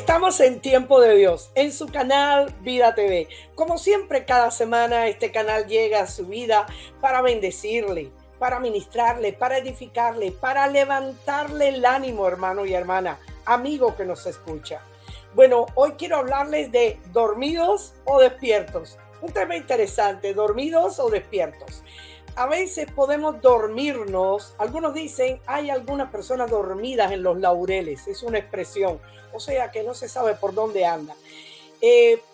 Estamos en Tiempo de Dios, en su canal Vida TV. Como siempre, cada semana este canal llega a su vida para bendecirle, para ministrarle, para edificarle, para levantarle el ánimo, hermano y hermana, amigo que nos escucha. Bueno, hoy quiero hablarles de dormidos o despiertos. Un tema interesante, dormidos o despiertos. A veces podemos dormirnos, algunos dicen, hay algunas personas dormidas en los laureles, es una expresión, o sea que no se sabe por dónde anda.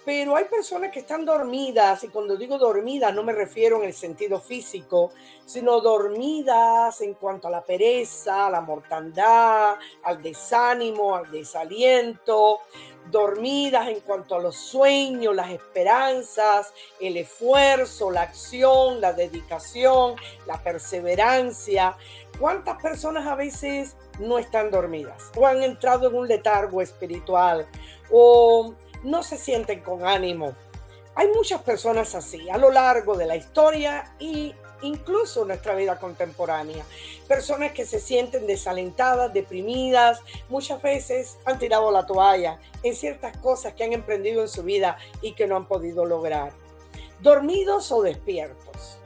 Pero hay personas que están dormidas, y cuando digo dormidas no me refiero en el sentido físico, sino dormidas en cuanto a la pereza, a la mortandad, al desánimo, al desaliento, dormidas en cuanto a los sueños, las esperanzas, el esfuerzo, la acción, la dedicación, la perseverancia. ¿Cuántas personas a veces no están dormidas o han entrado en un letargo espiritual o no se sienten con ánimo? Hay muchas personas así a lo largo de la historia e incluso nuestra vida contemporánea. Personas que se sienten desalentadas, deprimidas, muchas veces han tirado la toalla en ciertas cosas que han emprendido en su vida y que no han podido lograr. ¿Dormidos o despiertos?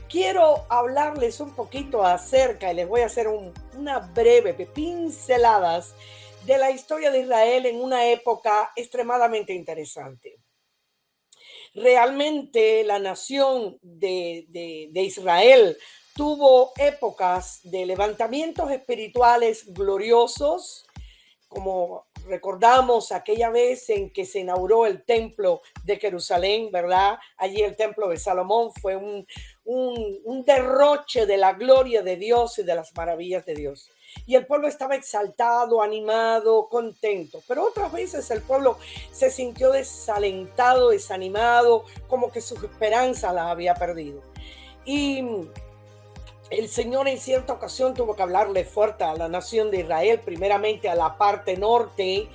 Quiero hablarles un poquito acerca, y les voy a hacer una breve pinceladas de la historia de Israel en una época extremadamente interesante. Realmente la nación de Israel tuvo épocas de levantamientos espirituales gloriosos, como recordamos aquella vez en que se inauguró el templo de Jerusalén, ¿verdad? Allí el templo de Salomón fue un derroche de la gloria de Dios y de las maravillas de Dios. Y el pueblo estaba exaltado, animado, contento. Pero otras veces el pueblo se sintió desalentado, desanimado, como que sus esperanzas las había perdido. Y el Señor en cierta ocasión tuvo que hablarle fuerte a la nación de Israel, primeramente a la parte norte,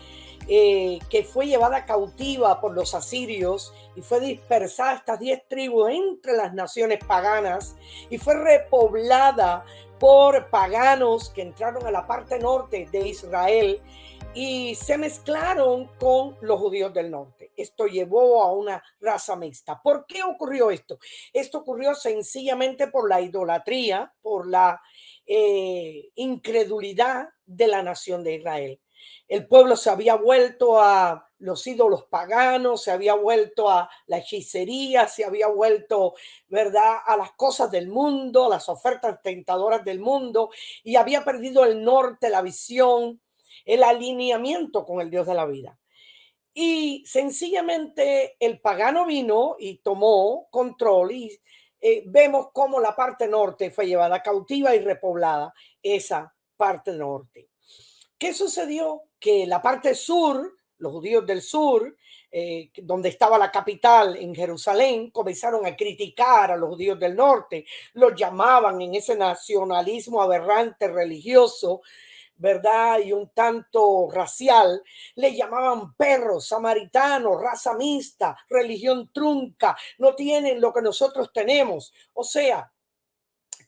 que fue llevada cautiva por los asirios y fue dispersada estas 10 tribus entre las naciones paganas y fue repoblada por paganos que entraron a la parte norte de Israel y se mezclaron con los judíos del norte. Esto llevó a una raza mixta. ¿Por qué ocurrió esto? Esto ocurrió sencillamente por la idolatría, por la incredulidad de la nación de Israel. El pueblo se había vuelto a los ídolos paganos, se había vuelto a la hechicería, se había vuelto, ¿verdad?, a las cosas del mundo, a las ofertas tentadoras del mundo, y había perdido el norte, la visión, el alineamiento con el Dios de la vida. Y sencillamente el pagano vino y tomó control y vemos cómo la parte norte fue llevada cautiva y repoblada, esa parte norte. ¿Qué sucedió? Que la parte sur, los judíos del sur, donde estaba la capital en Jerusalén, comenzaron a criticar a los judíos del norte, los llamaban en ese nacionalismo aberrante religioso, ¿verdad? Y un tanto racial, le llamaban perros, samaritanos, raza mixta, religión trunca, no tienen lo que nosotros tenemos. O sea,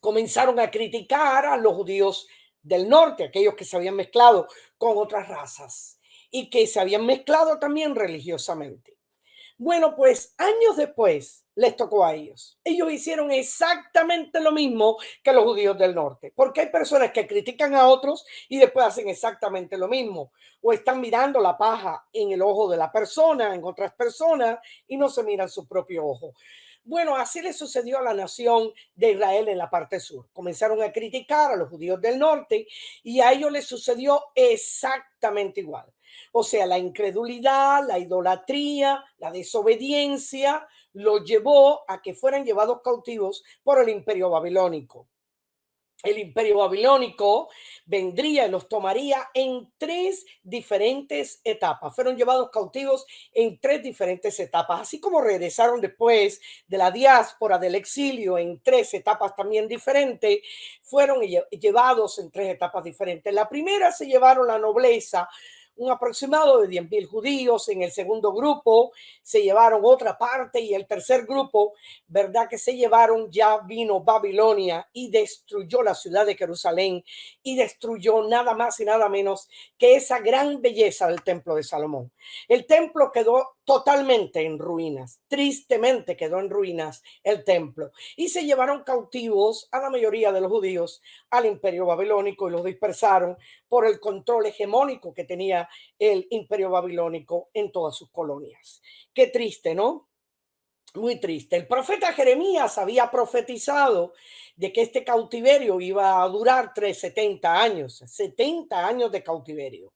comenzaron a criticar a los judíos del norte, aquellos que se habían mezclado con otras razas y que se habían mezclado también religiosamente. Bueno, pues años después les tocó a ellos. Ellos hicieron exactamente lo mismo que los judíos del norte, porque hay personas que critican a otros y después hacen exactamente lo mismo, o están mirando la paja en el ojo de la persona, en otras personas, y no se miran su propio ojo. Bueno, así le sucedió a la nación de Israel en la parte sur. Comenzaron a criticar a los judíos del norte y a ellos les sucedió exactamente igual. O sea, la incredulidad, la idolatría, la desobediencia los llevó a que fueran llevados cautivos por el imperio babilónico. El imperio babilónico vendría y los tomaría en 3 diferentes etapas. Fueron llevados cautivos en 3 diferentes etapas, así como regresaron después de la diáspora, del exilio, en 3 etapas también diferentes, fueron llevados en 3 etapas diferentes. La primera se llevaron la nobleza, un aproximado de 10.000 judíos. En el segundo grupo se llevaron otra parte y el tercer grupo, ¿verdad? Que se llevaron, ya vino Babilonia y destruyó la ciudad de Jerusalén y destruyó nada más y nada menos que esa gran belleza del templo de Salomón. El templo quedó totalmente en ruinas, tristemente quedó en ruinas el templo y se llevaron cautivos a la mayoría de los judíos al imperio babilónico y los dispersaron por el control hegemónico que tenía el imperio babilónico en todas sus colonias. Qué triste, ¿no? Muy triste. El profeta Jeremías había profetizado de que este cautiverio iba a durar 70 años, 70 años de cautiverio.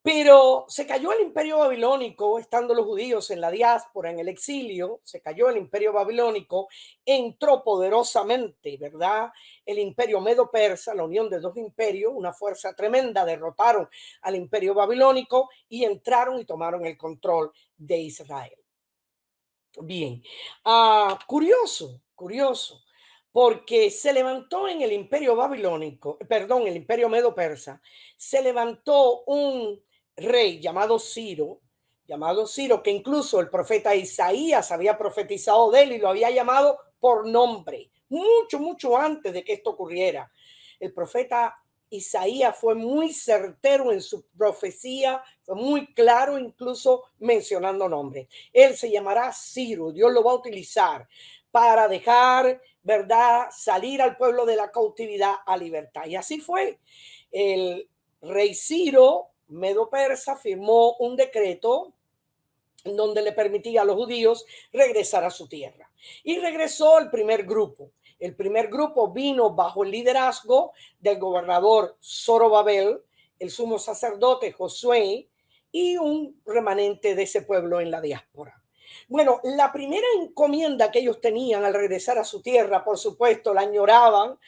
Pero se cayó el imperio babilónico, estando los judíos en la diáspora, en el exilio, se cayó el imperio babilónico, entró poderosamente, ¿verdad? El imperio medo-persa, la unión de dos imperios, una fuerza tremenda, derrotaron al imperio babilónico y entraron y tomaron el control de Israel. Bien, curioso, porque se levantó en el imperio babilónico, perdón, el imperio medo-persa, se levantó un rey llamado Ciro, que incluso el profeta Isaías había profetizado de él y lo había llamado por nombre, mucho antes de que esto ocurriera. El profeta Isaías fue muy certero en su profecía, fue muy claro, incluso mencionando nombres. Él se llamará Ciro, Dios lo va a utilizar para dejar, ¿verdad?, salir al pueblo de la cautividad a libertad. Y así fue. El rey Ciro, medo-persa, firmó un decreto donde le permitía a los judíos regresar a su tierra. Y regresó el primer grupo. El primer grupo vino bajo el liderazgo del gobernador Zorobabel, el sumo sacerdote Josué y un remanente de ese pueblo en la diáspora. Bueno, la primera encomienda que ellos tenían al regresar a su tierra, por supuesto, la añoraban,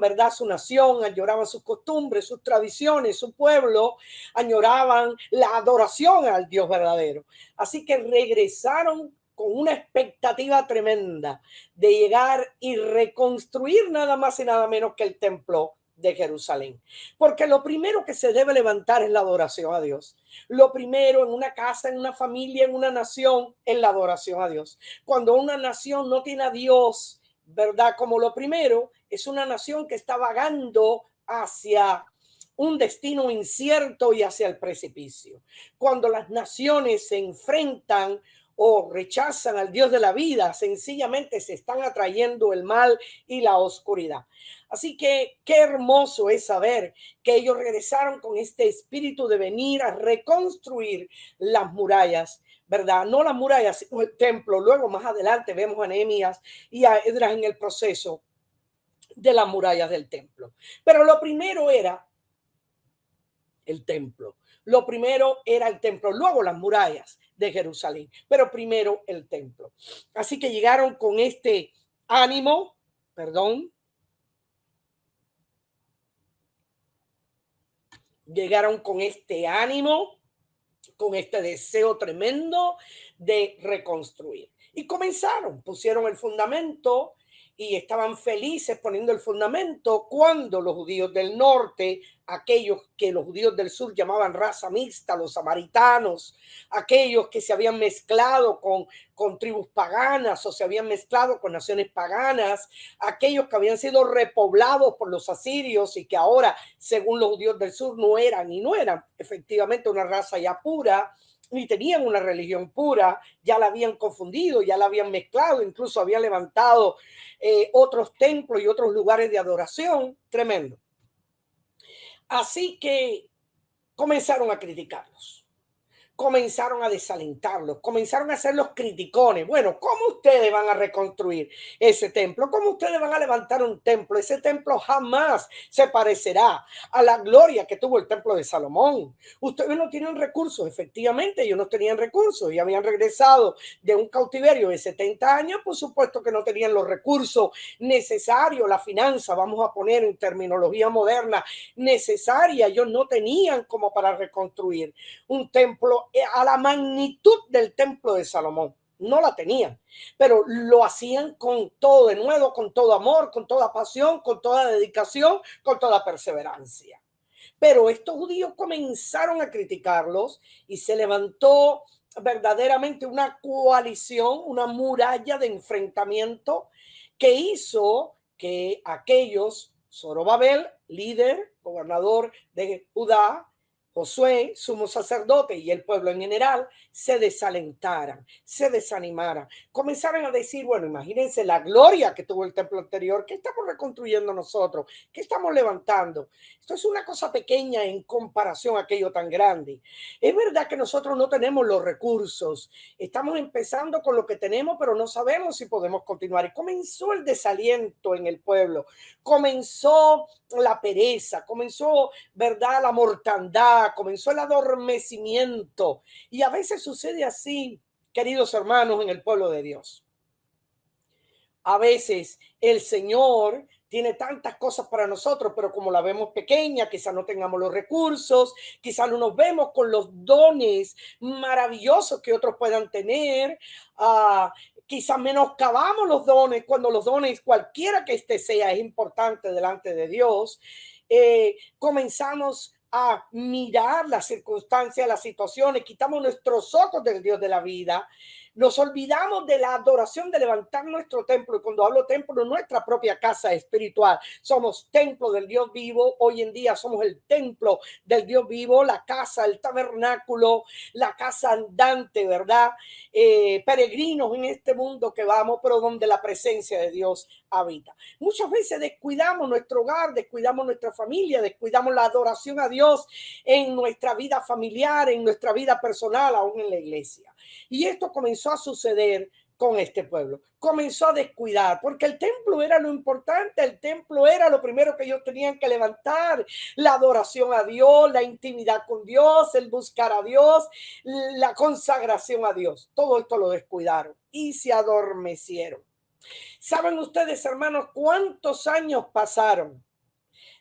¿verdad?, su nación, añoraban sus costumbres, sus tradiciones, su pueblo, añoraban la adoración al Dios verdadero. Así que regresaron con una expectativa tremenda de llegar y reconstruir nada más y nada menos que el templo de Jerusalén. Porque lo primero que se debe levantar es la adoración a Dios. Lo primero en una casa, en una familia, en una nación, es la adoración a Dios. Cuando una nación no tiene a Dios, ¿verdad?, como lo primero, es una nación que está vagando hacia un destino incierto y hacia el precipicio. Cuando las naciones se enfrentan o rechazan al Dios de la vida, sencillamente se están atrayendo el mal y la oscuridad. Así que qué hermoso es saber que ellos regresaron con este espíritu de venir a reconstruir las murallas, ¿verdad? No las murallas, sino el templo. Luego más adelante vemos a Nehemías y a Esdras en el proceso de las murallas del templo. Pero lo primero era el templo. Lo primero era el templo, luego las murallas de Jerusalén, pero primero el templo. Así que llegaron con este ánimo, llegaron con este ánimo, con este deseo tremendo de reconstruir. Y comenzaron, pusieron el fundamento y estaban felices poniendo el fundamento cuando los judíos del norte, aquellos que los judíos del sur llamaban raza mixta, los samaritanos, aquellos que se habían mezclado con tribus paganas o se habían mezclado con naciones paganas, aquellos que habían sido repoblados por los asirios y que ahora, según los judíos del sur, no eran efectivamente una raza ya pura, ni tenían una religión pura, ya la habían confundido, ya la habían mezclado, incluso habían levantado otros templos y otros lugares de adoración, tremendo. Así que comenzaron a criticarlos, comenzaron a desalentarlos, comenzaron a hacer los criticones. Bueno, ¿cómo ustedes van a reconstruir ese templo? ¿Cómo ustedes van a levantar un templo? Ese templo jamás se parecerá a la gloria que tuvo el templo de Salomón. Ustedes no tienen recursos, efectivamente, ellos no tenían recursos y habían regresado de un cautiverio de 70 años, por supuesto que no tenían los recursos necesarios, la finanza, vamos a poner en terminología moderna, necesaria. Ellos no tenían como para reconstruir un templo a la magnitud del templo de Salomón. No la tenían, pero lo hacían con todo, de nuevo, con todo amor, con toda pasión, con toda dedicación, con toda perseverancia. Pero estos judíos comenzaron a criticarlos y se levantó verdaderamente una coalición, una muralla de enfrentamiento que hizo que aquellos, Zorobabel, líder, gobernador de Judá, Josué, sumo sacerdote y el pueblo en general, se desalentaran, se desanimaran, comenzaron a decir, bueno, imagínense la gloria que tuvo el templo anterior, ¿qué estamos reconstruyendo nosotros? ¿Qué estamos levantando? Esto es una cosa pequeña en comparación a aquello tan grande. Es verdad que nosotros no tenemos los recursos, estamos empezando con lo que tenemos, pero no sabemos si podemos continuar. Y comenzó el desaliento en el pueblo, comenzó la pereza, comenzó, ¿verdad?, la mortandad, comenzó el adormecimiento. Y a veces sucede así, queridos hermanos, en el pueblo de Dios. A veces el Señor tiene tantas cosas para nosotros, pero como la vemos pequeña, quizás no tengamos los recursos, quizás no nos vemos con los dones maravillosos que otros puedan tener, quizás menoscabamos los dones cuando los dones, cualquiera que este sea, es importante delante de Dios. Comenzamos a mirar las circunstancias, las situaciones, quitamos nuestros ojos del Dios de la vida, nos olvidamos de la adoración, de levantar nuestro templo. Y cuando hablo templo, nuestra propia casa espiritual. Somos templo del Dios vivo. Hoy en día somos el templo del Dios vivo, la casa, el tabernáculo, la casa andante, ¿verdad? Peregrinos en este mundo que vamos, pero donde la presencia de Dios habita. Muchas veces descuidamos nuestro hogar, descuidamos nuestra familia, descuidamos la adoración a Dios en nuestra vida familiar, en nuestra vida personal, aún en la iglesia. Y esto comenzó a suceder con este pueblo. Comenzó a descuidar porque el templo era lo importante, el templo era lo primero que ellos tenían que levantar, la adoración a Dios, la intimidad con Dios, el buscar a Dios, la consagración a Dios. Todo esto lo descuidaron y se adormecieron. ¿Saben ustedes, hermanos, cuántos años pasaron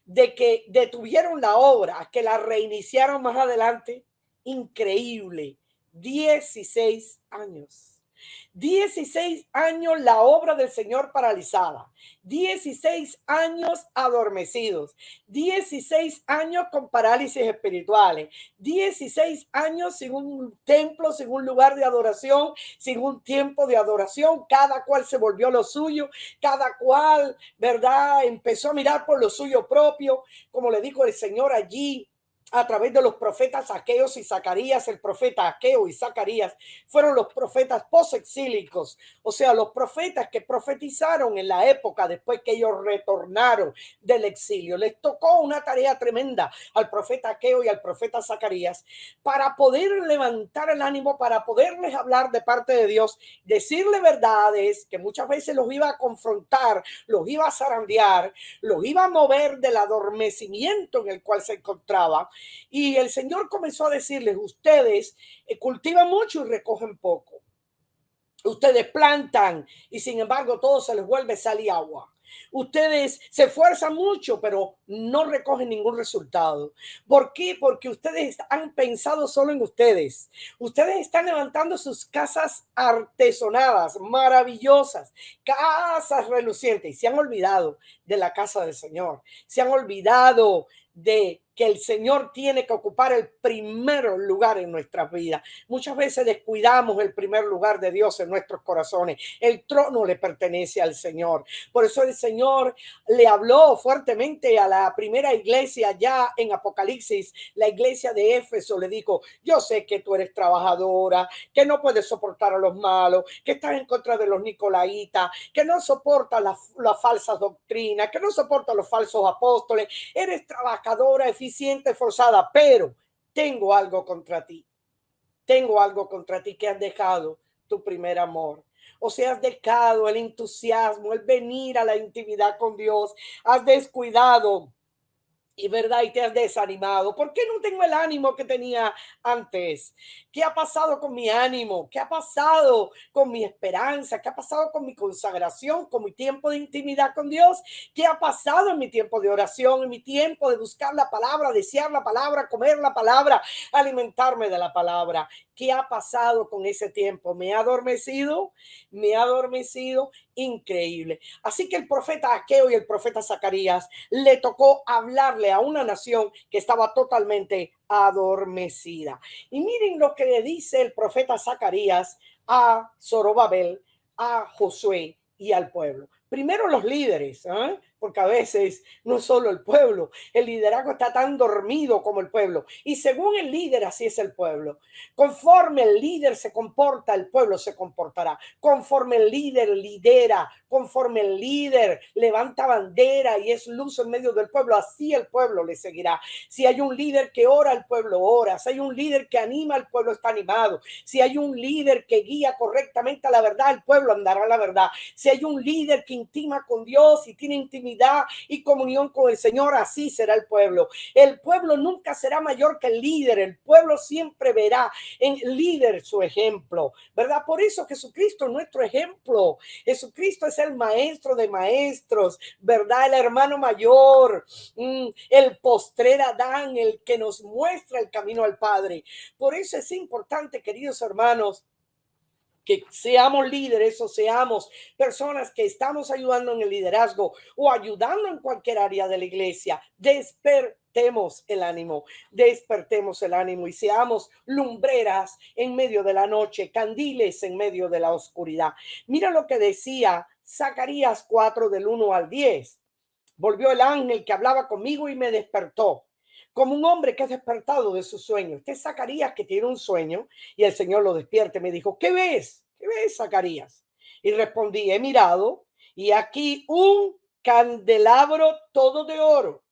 de que detuvieron la obra, que la reiniciaron más adelante? Increíble. 16 años. 16 años la obra del Señor paralizada, 16 años adormecidos, 16 años con parálisis espirituales, 16 años sin un templo, sin un lugar de adoración, sin un tiempo de adoración. Cada cual se volvió lo suyo, cada cual, ¿verdad?, empezó a mirar por lo suyo propio, como le dijo el Señor allí a través de los profetas Aqueos y Zacarías. El profeta Aqueo y Zacarías fueron los profetas posexílicos, o sea, los profetas que profetizaron en la época después que ellos retornaron del exilio. Les tocó una tarea tremenda al profeta Aqueo y al profeta Zacarías para poder levantar el ánimo, para poderles hablar de parte de Dios, decirle verdades que muchas veces los iba a confrontar, los iba a zarandear, los iba a mover del adormecimiento en el cual se encontraba. Y el Señor comenzó a decirles, ustedes cultivan mucho y recogen poco. Ustedes plantan y sin embargo todo se les vuelve sal y agua. Ustedes se esfuerzan mucho, pero no recogen ningún resultado. ¿Por qué? Porque ustedes han pensado solo en ustedes. Ustedes están levantando sus casas artesonadas, maravillosas, casas relucientes, y se han olvidado de la casa del Señor. Se han olvidado de que el Señor tiene que ocupar el primer lugar en nuestras vidas. Muchas veces descuidamos el primer lugar de Dios en nuestros corazones. El trono le pertenece al Señor. Por eso el Señor le habló fuertemente a la primera iglesia ya en Apocalipsis. La iglesia de Éfeso le dijo, yo sé que tú eres trabajadora, que no puedes soportar a los malos, que estás en contra de los nicolaitas, que no soportas las falsas doctrinas, que no soportas los falsos apóstoles. Eres trabajadora, eficiente, esforzada, pero tengo algo contra ti. Tengo algo contra ti, que has dejado tu primer amor. O sea, has dejado el entusiasmo, el venir a la intimidad con Dios. Has descuidado y verdad, y te has desanimado. ¿Por qué no tengo el ánimo que tenía antes? ¿Qué ha pasado con mi ánimo? ¿Qué ha pasado con mi esperanza? ¿Qué ha pasado con mi consagración, con mi tiempo de intimidad con Dios? ¿Qué ha pasado en mi tiempo de oración, en mi tiempo de buscar la palabra, desear la palabra, comer la palabra, alimentarme de la palabra? ¿Qué ha pasado con ese tiempo? ¿Me ha adormecido? ¿Me ha adormecido? increíble. Así que el profeta Aqueo y el profeta Zacarías le tocó hablarle a una nación que estaba totalmente adormecida. Y miren lo que le dice el profeta Zacarías a Zorobabel, a Josué y al pueblo. Primero los líderes, ¿eh? Porque a veces no es solo el pueblo, el liderazgo está tan dormido como el pueblo. Y según el líder, así es el pueblo. Conforme el líder se comporta, el pueblo se comportará. Conforme el líder lidera, conforme el líder levanta bandera y es luz en medio del pueblo, así el pueblo le seguirá. Si hay un líder que ora, el pueblo ora. Si hay un líder que anima, el pueblo está animado. Si hay un líder que guía correctamente a la verdad, el pueblo andará a la verdad. Si hay un líder que intima con Dios y tiene intimidad y comunión con el Señor, así será el pueblo. El pueblo nunca será mayor que el líder. El pueblo siempre verá en el líder su ejemplo, ¿verdad? Por eso Jesucristo es nuestro ejemplo. Jesucristo es el maestro de maestros, ¿verdad? El hermano mayor, el postrer Adán, el que nos muestra el camino al Padre. Por eso es importante, queridos hermanos, que seamos líderes o seamos personas que estamos ayudando en el liderazgo o ayudando en cualquier área de la iglesia. Despertemos el ánimo y seamos lumbreras en medio de la noche, candiles en medio de la oscuridad. Mira lo que decía Zacarías 4 del 1 al 10. Volvió el ángel que hablaba conmigo y me despertó como un hombre que es despertado de su sueño. Este es Zacarías que tiene un sueño y el Señor lo despierta y me dijo, ¿qué ves? ¿Qué ves, Zacarías? Y respondí, he mirado y aquí un candelabro todo de oro,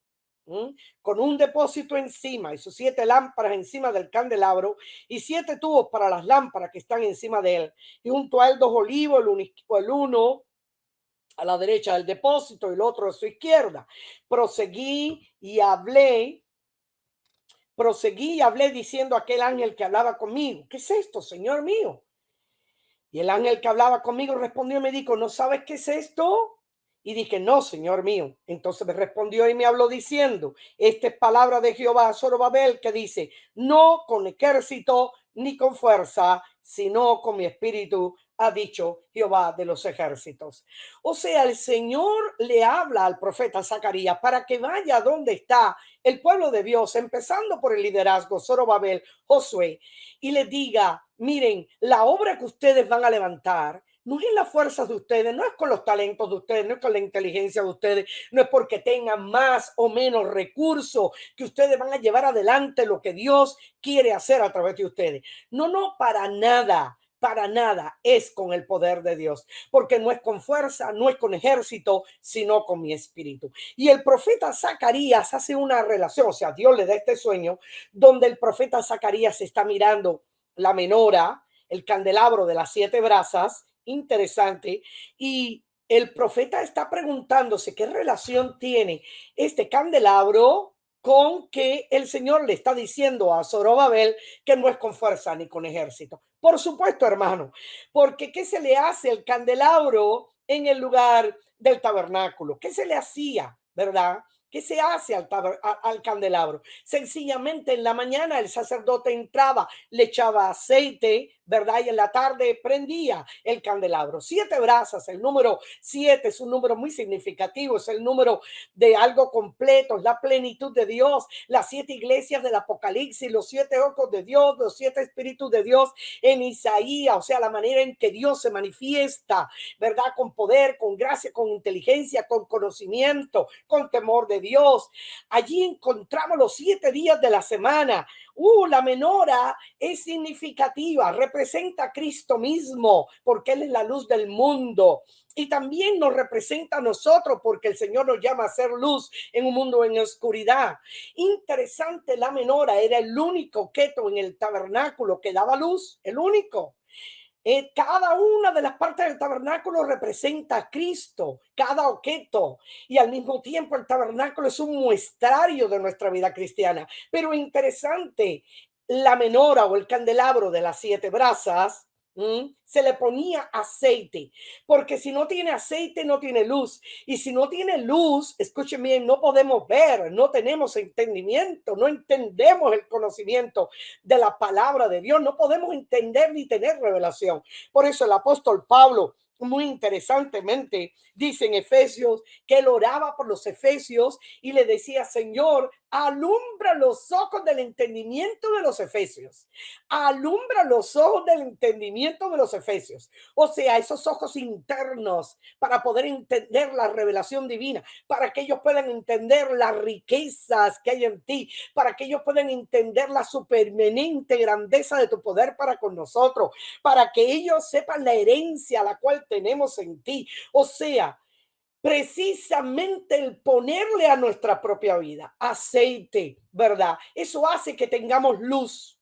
con un depósito encima y sus 7 lámparas encima del candelabro y 7 tubos para las lámparas que están encima de él. Y junto a él 2 olivos, el uno a la derecha del depósito y el otro a su izquierda. Proseguí y hablé diciendo a aquel ángel que hablaba conmigo, ¿qué es esto, Señor mío? Y el ángel que hablaba conmigo respondió y me dijo, ¿no sabes qué es esto? Y dije, no, Señor mío. Entonces me respondió y me habló diciendo, esta es palabra de Jehová a Zorobabel que dice, no con ejército ni con fuerza, sino con mi espíritu, ha dicho Jehová de los ejércitos. O sea, el Señor le habla al profeta Zacarías para que vaya donde está el pueblo de Dios, empezando por el liderazgo, Zorobabel, Josué, y le diga, miren, la obra que ustedes van a levantar no es la fuerza de ustedes, no es con los talentos de ustedes, no es con la inteligencia de ustedes, no es porque tengan más o menos recursos que ustedes van a llevar adelante lo que Dios quiere hacer a través de ustedes. No, no, para nada es con el poder de Dios, porque no es con fuerza, no es con ejército, sino con mi espíritu. Y el profeta Zacarías hace una relación, o sea, Dios le da este sueño donde el profeta Zacarías está mirando la menora, el candelabro de las 7 brasas, interesante, y el profeta está preguntándose qué relación tiene este candelabro con que el Señor le está diciendo a Zorobabel que no es con fuerza ni con ejército. Por supuesto, hermano, porque ¿qué se le hace el candelabro en el lugar del tabernáculo? ¿Qué se le hacía, verdad? ¿Qué se hace al candelabro? Sencillamente en la mañana el sacerdote entraba, le echaba aceite, ¿verdad? Y en la tarde prendía el candelabro. 7 brasas, el número 7 es un número muy significativo, es el número de algo completo, es la plenitud de Dios, las 7 iglesias del Apocalipsis, los 7 ojos de Dios, los 7 espíritus de Dios en Isaías, o sea, la manera en que Dios se manifiesta, ¿verdad? Con poder, con gracia, con inteligencia, con conocimiento, con temor de Dios. Allí encontramos los 7 días de la semana. La menora es significativa, representa a Cristo mismo, porque Él es la luz del mundo. Y también nos representa a nosotros, porque el Señor nos llama a ser luz en un mundo en oscuridad. Interesante, la menora era el único objeto en el tabernáculo que daba luz, el único. Cada una de las partes del tabernáculo representa a Cristo, cada objeto, y al mismo tiempo el tabernáculo es un muestrario de nuestra vida cristiana. Pero interesante, la menora o el candelabro de las 7 brasas, se le ponía aceite, porque si no tiene aceite no tiene luz, y si no tiene luz, escuchen bien, no podemos ver, no tenemos entendimiento, no entendemos el conocimiento de la palabra de Dios, no podemos entender ni tener revelación. Por eso el apóstol Pablo muy interesantemente, dice en Efesios que él oraba por los efesios y le decía, Señor, alumbra los ojos del entendimiento de los efesios. Alumbra los ojos del entendimiento de los efesios. O sea, esos ojos internos para poder entender la revelación divina, para que ellos puedan entender las riquezas que hay en ti, para que ellos puedan entender la supermanente grandeza de tu poder para con nosotros, para que ellos sepan la herencia la cual tenemos en ti. O sea, precisamente el ponerle a nuestra propia vida aceite, ¿verdad? Eso hace que tengamos luz.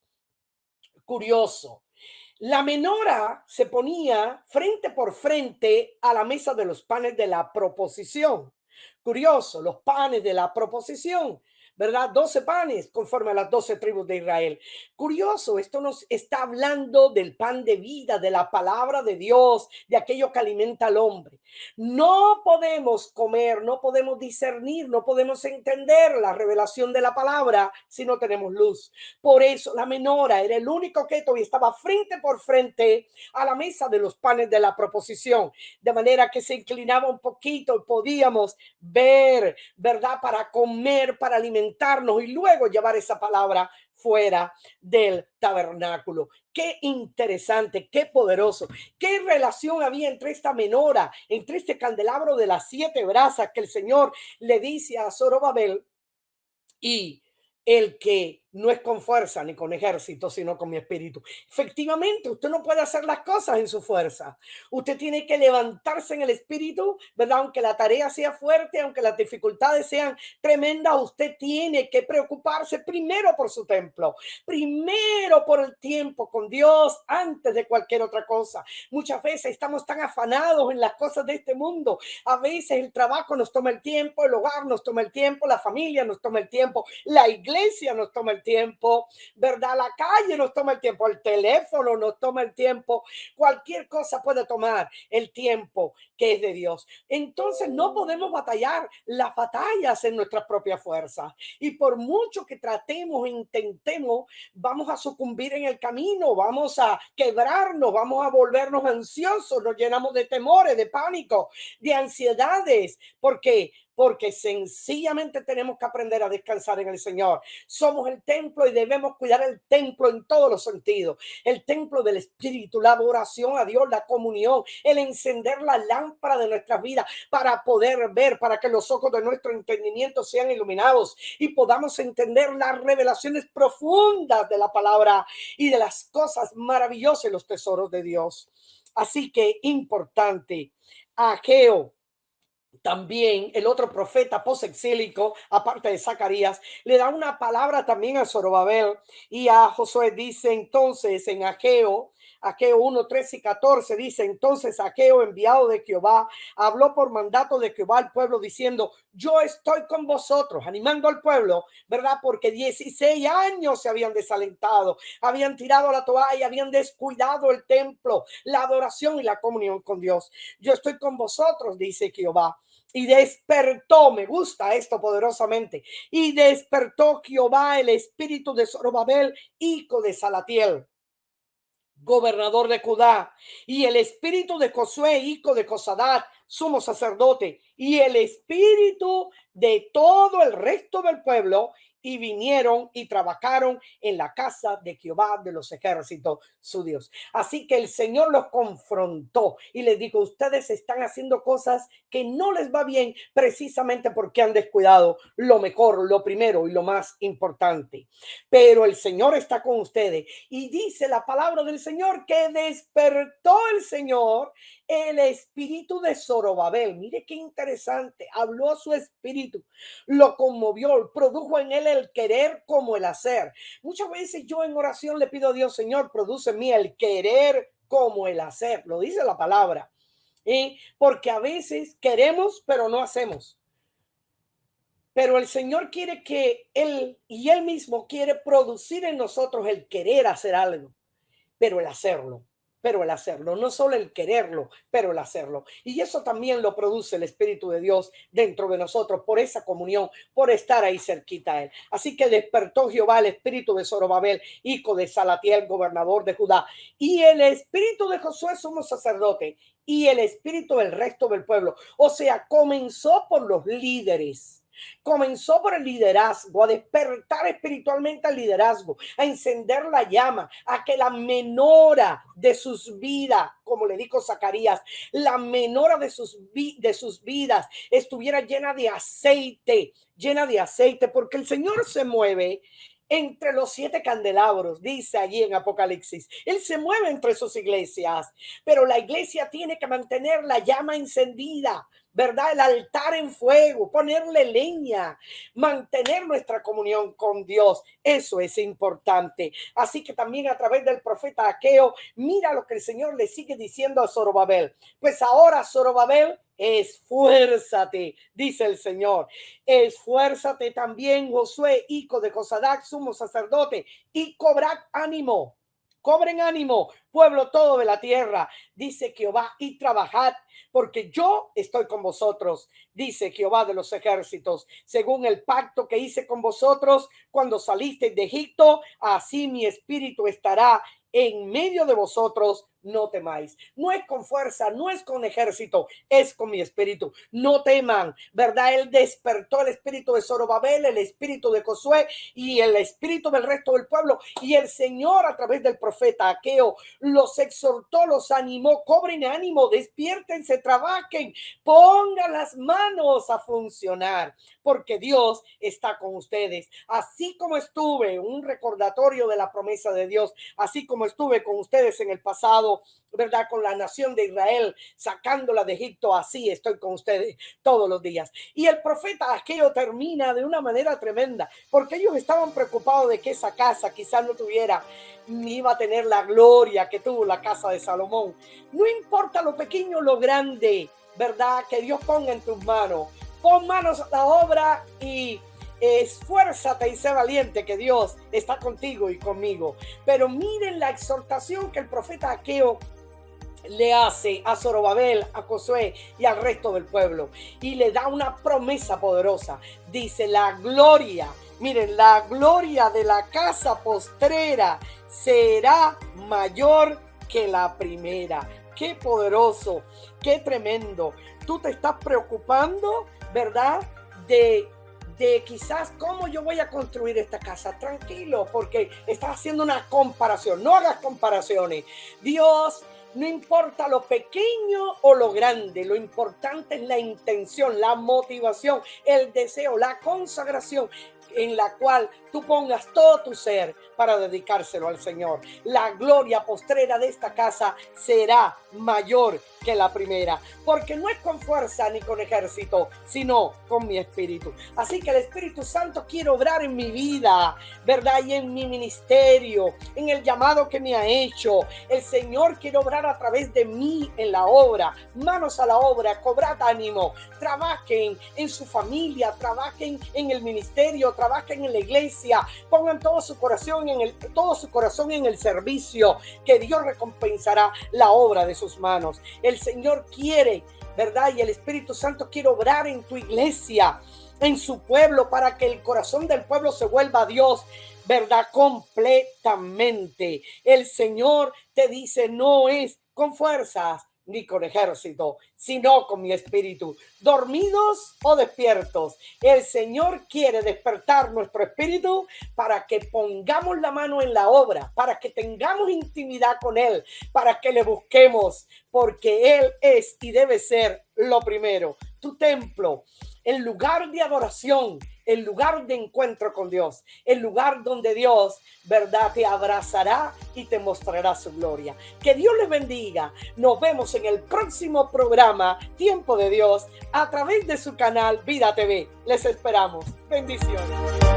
Curioso. La menora se ponía frente por frente a la mesa de los panes de la proposición. Curioso, los panes de la proposición, ¿verdad? 12 panes conforme a las 12 tribus de Israel. Curioso, esto nos está hablando del pan de vida, de la palabra de Dios, de aquello que alimenta al hombre. No podemos comer, no podemos discernir, no podemos entender la revelación de la palabra si no tenemos luz. Por eso la menora era el único que todavía estaba frente por frente a la mesa de los panes de la proposición, de manera que se inclinaba un poquito y podíamos ver, ¿verdad? Para comer, para alimentarnos y luego llevar esa palabra fuera del tabernáculo. Qué interesante, qué poderoso, qué relación había entre esta menora, entre este candelabro de las 7 brasas que el Señor le dice a Zorobabel y el que no es con fuerza ni con ejército, sino con mi espíritu. Efectivamente, usted no puede hacer las cosas en su fuerza. Usted tiene que levantarse en el espíritu, ¿verdad? Aunque la tarea sea fuerte, aunque las dificultades sean tremendas, usted tiene que preocuparse primero por su templo, primero por el tiempo con Dios antes de cualquier otra cosa. Muchas veces estamos tan afanados en las cosas de este mundo. A veces el trabajo nos toma el tiempo, el hogar nos toma el tiempo, la familia nos toma el tiempo, la iglesia nos toma el tiempo, ¿verdad? La calle nos toma el tiempo, el teléfono nos toma el tiempo, cualquier cosa puede tomar el tiempo que es de Dios. Entonces no podemos batallar las batallas en nuestras propias fuerzas y por mucho que tratemos e intentemos, vamos a sucumbir en el camino, vamos a quebrarnos, vamos a volvernos ansiosos, nos llenamos de temores, de pánico, de ansiedades, porque sencillamente tenemos que aprender a descansar en el Señor. Somos el templo y debemos cuidar el templo en todos los sentidos. El templo del Espíritu, la adoración a Dios, la comunión, el encender la lámpara de nuestras vidas para poder ver, para que los ojos de nuestro entendimiento sean iluminados y podamos entender las revelaciones profundas de la palabra y de las cosas maravillosas y los tesoros de Dios. Así que importante, Ageo. También el otro profeta posexílico, aparte de Zacarías, le da una palabra también a Zorobabel y a Josué. Dice entonces en Ageo 1, 13 y 14, dice entonces Ageo, enviado de Jehová, habló por mandato de Jehová al pueblo diciendo, yo estoy con vosotros, animando al pueblo, ¿verdad? Porque 16 años se habían desalentado, habían tirado la toalla, habían descuidado el templo, la adoración y la comunión con Dios. Yo estoy con vosotros, dice Jehová. Y despertó, me gusta esto poderosamente, y despertó Jehová el espíritu de Zorobabel, hijo de Salatiel, gobernador de Judá, y el espíritu de Josué, hijo de Josadat, sumo sacerdote, y el espíritu de todo el resto del pueblo, y vinieron y trabajaron en la casa de Jehová de los ejércitos, su Dios. Así que el Señor los confrontó y les dijo, ustedes están haciendo cosas que no les va bien precisamente porque han descuidado lo mejor, lo primero y lo más importante. Pero el Señor está con ustedes y dice la palabra del Señor que despertó el Señor el espíritu de Zorobabel. Mire qué interesante. Habló a su espíritu, lo conmovió, produjo en él el querer como el hacer. Muchas veces yo en oración le pido a Dios, Señor, produce en mí el querer como el hacer. Lo dice la palabra. Porque a veces queremos, pero no hacemos. Pero el Señor quiere que él mismo quiere producir en nosotros el querer hacer algo, pero el hacerlo. pero el hacerlo, no solo el quererlo, pero el hacerlo. Y eso también lo produce el Espíritu de Dios dentro de nosotros por esa comunión, por estar ahí cerquita a él. Así que despertó Jehová el espíritu de Zorobabel, hijo de Salatiel, gobernador de Judá, y el espíritu de Josué, sumo sacerdote, y el espíritu del resto del pueblo. O sea, comenzó por los líderes. Comenzó por el liderazgo, a despertar espiritualmente al liderazgo, a encender la llama, a que la menora de sus vidas, como le dijo Zacarías, la menora de sus vidas estuviera llena de aceite, porque el Señor se mueve entre los 7 candelabros, dice allí en Apocalipsis. Él se mueve entre sus iglesias, pero la iglesia tiene que mantener la llama encendida, ¿verdad? El altar en fuego, ponerle leña, mantener nuestra comunión con Dios. Eso es importante. Así que también a través del profeta Aqueo, mira lo que el Señor le sigue diciendo a Zorobabel. Pues ahora, Zorobabel, esfuérzate, dice el Señor. Esfuérzate también, Josué, hijo de Josadac, sumo sacerdote, y cobrad ánimo. Cobren ánimo, pueblo todo de la tierra, dice Jehová, y trabajad, porque yo estoy con vosotros, dice Jehová de los ejércitos, según el pacto que hice con vosotros cuando salisteis de Egipto, así mi espíritu estará en medio de vosotros. No temáis. No es con fuerza, no es con ejército, es con mi espíritu. No teman, ¿verdad? Él despertó el espíritu de Zorobabel, el espíritu de Josué y el espíritu del resto del pueblo. Y el Señor, a través del profeta Aqueo, los exhortó, los animó. Cobren ánimo, despiértense, trabajen, pongan las manos a funcionar, porque Dios está con ustedes. Así como estuve, un recordatorio de la promesa de Dios, así como estuve con ustedes en el pasado, ¿verdad? Con la nación de Israel, sacándola de Egipto, así estoy con ustedes todos los días. Y el profeta Aqueo termina de una manera tremenda, porque ellos estaban preocupados de que esa casa quizás no tuviera, ni iba a tener la gloria que tuvo la casa de Salomón. No importa lo pequeño o lo grande, ¿verdad? Que Dios ponga en tus manos. Pon manos a la obra y esfuérzate y sé valiente, que Dios está contigo y conmigo. Pero miren la exhortación que el profeta Aqueo le hace a Zorobabel, a Josué y al resto del pueblo, y le da una promesa poderosa. Dice: la gloria, miren, la gloria de la casa postrera será mayor que la primera. Qué poderoso, qué tremendo. Tú te estás preocupando, ¿verdad? De quizás cómo yo voy a construir esta casa. Tranquilo, porque estás haciendo una comparación. No hagas comparaciones. Dios, no importa lo pequeño o lo grande, lo importante es la intención, la motivación, el deseo, la consagración en la cual tú pongas todo tu ser para dedicárselo al Señor. La gloria postrera de esta casa será mayor que la primera, porque no es con fuerza ni con ejército, sino con mi espíritu. Así que el Espíritu Santo quiere obrar en mi vida, ¿verdad? Y en mi ministerio, en el llamado que me ha hecho. El Señor quiere obrar a través de mí en la obra. Manos a la obra, cobrad ánimo, trabajen en su familia, trabajen en el ministerio, trabajen en la iglesia, pongan todo su corazón en el servicio, que Dios recompensará la obra de sus manos. El Señor quiere, ¿verdad? Y el Espíritu Santo quiere obrar en tu iglesia, en su pueblo, para que el corazón del pueblo se vuelva a Dios, ¿verdad? Completamente. El Señor te dice: no es con fuerzas ni con ejército, sino con mi espíritu. Dormidos o despiertos, el Señor quiere despertar nuestro espíritu para que pongamos la mano en la obra, para que tengamos intimidad con Él, para que le busquemos, porque Él es y debe ser lo primero. Tu templo, el lugar de adoración, el lugar de encuentro con Dios, el lugar donde Dios, ¿verdad?, te abrazará y te mostrará su gloria. Que Dios les bendiga. Nos vemos en el próximo programa Tiempo de Dios a través de su canal Vida TV. Les esperamos. Bendiciones.